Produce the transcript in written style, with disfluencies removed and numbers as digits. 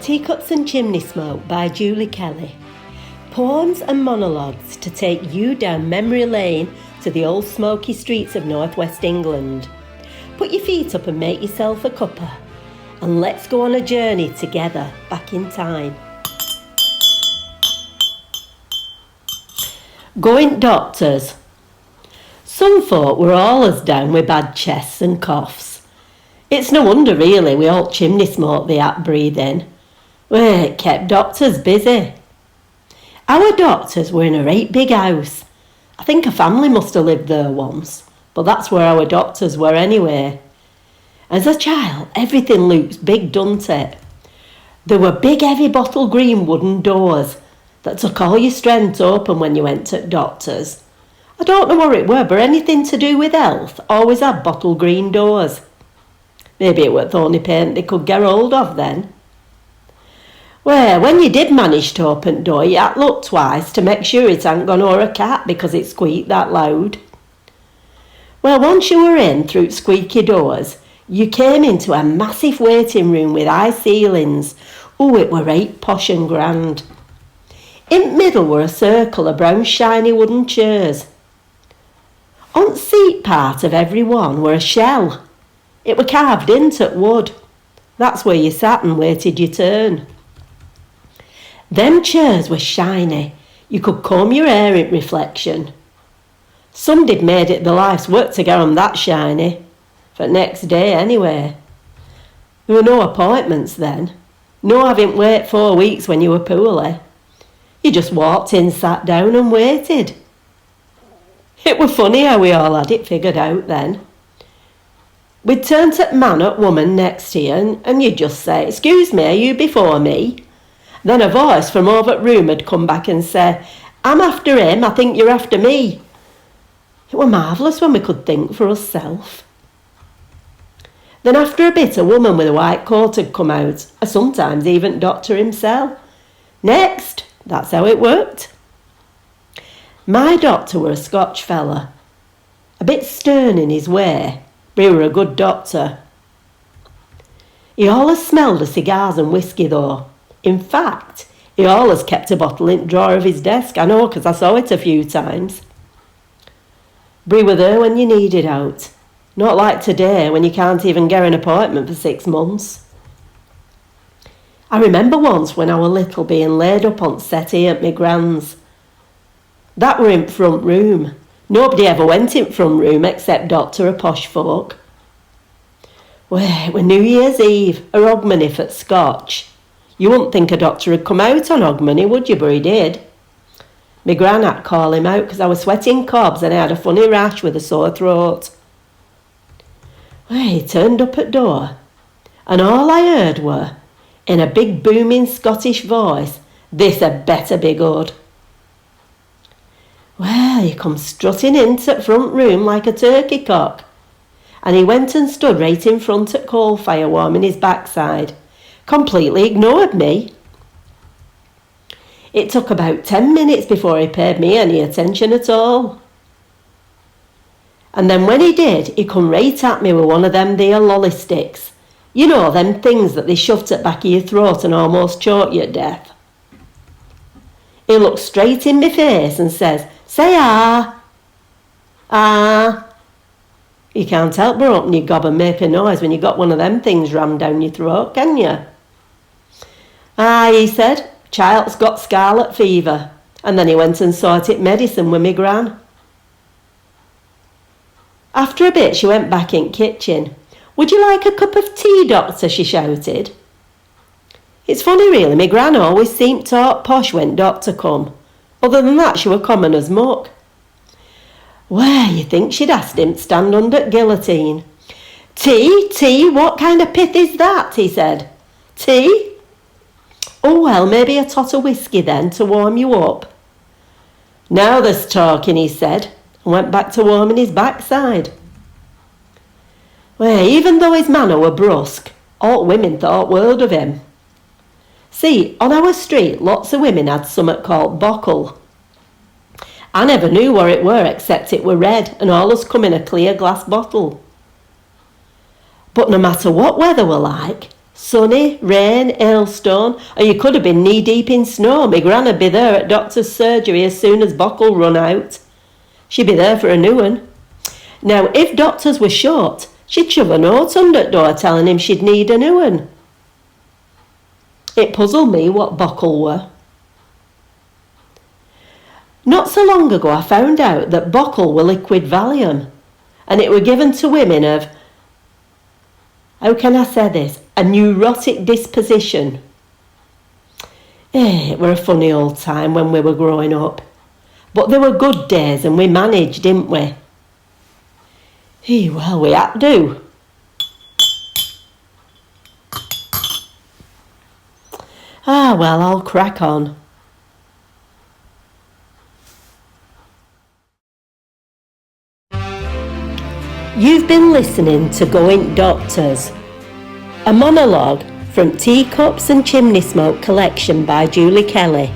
Teacups and Chimneysmoke by Julie Kelly. Poems and monologues to take you down memory lane to the old smoky streets of northwest England. Put your feet up and make yourself a cuppa, and let's go on a journey together back in time. Going doctors. Some folk were allus down with bad chests and coughs. It's no wonder really we all chimney smoke the hat breathing. Well, it kept doctors busy. Our doctors were in a right big house. I think a family must have lived there once, but that's where our doctors were anyway. As a child, everything looks big, doesn't it? There were big heavy bottle green wooden doors that took all your strength to open when you went to doctors. I don't know what it were, but anything to do with health always had bottle green doors. Maybe it was the only paint they could get hold of then. Well, when you did manage to open the door, you had to look twice to make sure it hadn't gone over a cat because it squeaked that loud. Well, once you were in through squeaky doors, you came into a massive waiting room with high ceilings. Oh, it were right posh and grand. In the middle were a circle of brown shiny wooden chairs. On the seat part of every one were a shell. It were carved into wood. That's where you sat and waited your turn. Them chairs were shiny. You could comb your hair in reflection. Some did made it their life's work to get 'em that shiny. For next day anyway. There were no appointments then. No having to wait 4 weeks when you were poorly. You just walked in, sat down and waited. It were funny how we all had it figured out then. We'd turn to the man or woman next to you and you'd just say, "Excuse me, are you before me?" Then a voice from over the room would come back and say, "I'm after him, I think you're after me." It were marvellous when we could think for ourselves. Then after a bit a woman with a white coat had come out, or sometimes even the doctor himself. Next, that's how it worked. My doctor were a Scotch fella, a bit stern in his way, but he were a good doctor. He allus smelled of cigars and whiskey though. In fact, he always kept a bottle in the drawer of his desk. I know, 'cause I saw it a few times. But he were there when you needed out. Not like today, when you can't even get an appointment for 6 months. I remember once when I were little being laid up on the settee at my gran's. That were in the front room. Nobody ever went in the front room except doctor or posh folk. Well, it were New Year's Eve, or Hogmanay for the Scotch. You wouldn't think a doctor had come out on Hogmanay, would you? But he did. My gran had to call him out because I was sweating cobs and I had a funny rash with a sore throat. Well, he turned up at door, and all I heard were, in a big booming Scottish voice, "This had better be good." Well, he come strutting into the front room like a turkey cock, and he went and stood right in front at coal fire warming his backside. Completely ignored me. It took about 10 minutes before he paid me any attention at all. And then when he did, he come right at me with one of them there lolly sticks. You know, them things that they shoved at the back of your throat and almost choke you to death. He looked straight in my face and says, "Say ah." Ah. You can't help but open your gob and make a noise when you got one of them things rammed down your throat, can you? "Ah," he said, "child's got scarlet fever." And then he went and sorted medicine with me gran. After a bit she went back in the kitchen. "Would you like a cup of tea, doctor?" she shouted. It's funny really, my gran always seemed to talk posh when doctor come. Other than that she were common as muck. Well, you think she'd asked him to stand under the guillotine. Tea, what kind of pith is that?" he said. "Tea? Oh well, maybe a tot of whiskey then to warm you up." "Now there's talking," he said, and went back to warming his backside. Well, even though his manner were brusque, all women thought world of him. See, on our street lots of women had something called bockle. I never knew what it were except it were red and allus come in a clear glass bottle. But no matter what weather were like, Sunny, rain, hailstone, or you could have been knee-deep in snow. My gran'd be there at doctor's surgery as soon as Bock'll run out. She'd be there for a new one. Now, if doctors were short, she'd shove a note under the door telling him she'd need a new one. It puzzled me what Bock'll were. Not so long ago I found out that Bock'll were liquid Valium, and it were given to women of, how can I say this, a neurotic disposition. It were a funny old time when we were growing up, but there were good days and we managed, didn't we? Well, we had to. Well, I'll crack on. You've been listening to Going Doctors, a monologue from Teacups and Chimneysmoke collection by Julie Kelly.